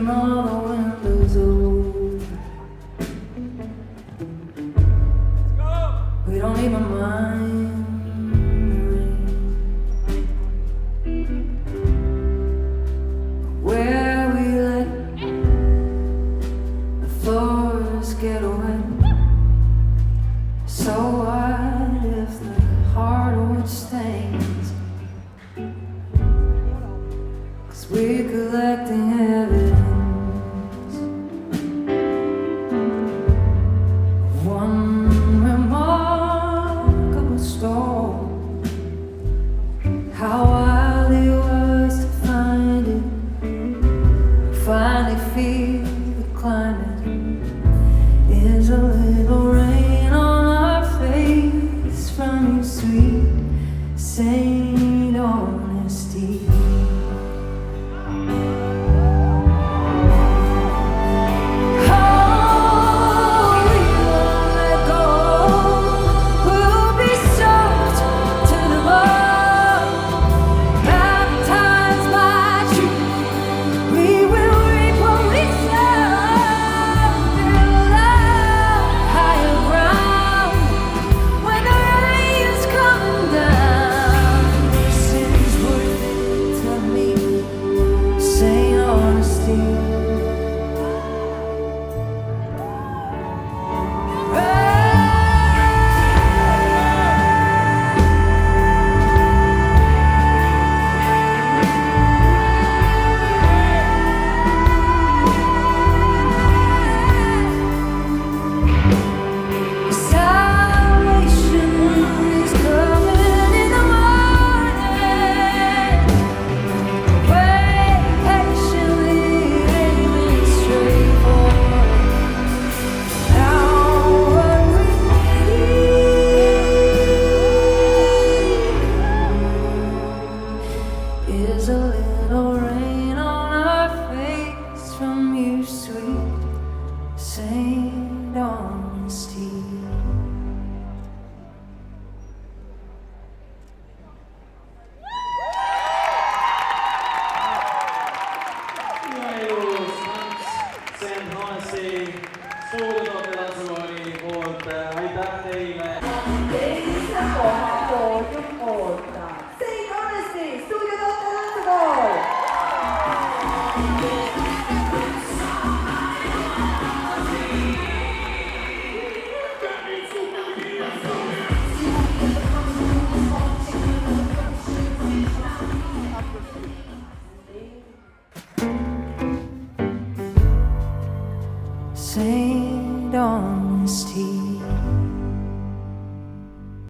leaving all the windows open. We don't even mind the rain. Where we let the floors get wet. So what if the hardwood stains? 'Cause we're collecting evidence of one remarkable storm. How wild it was to find it, finally feel the climate. Is a little rain on our face from your sweet Saint honesty. Is a little rain on our face from your sweet Saint honesty. Saint Honesty, suulitot Lansuvani poolt, aitäh teile! Teisel kohal poodium ootab Saint Honesty, stuudiotoote Lansukool! Saint honesty.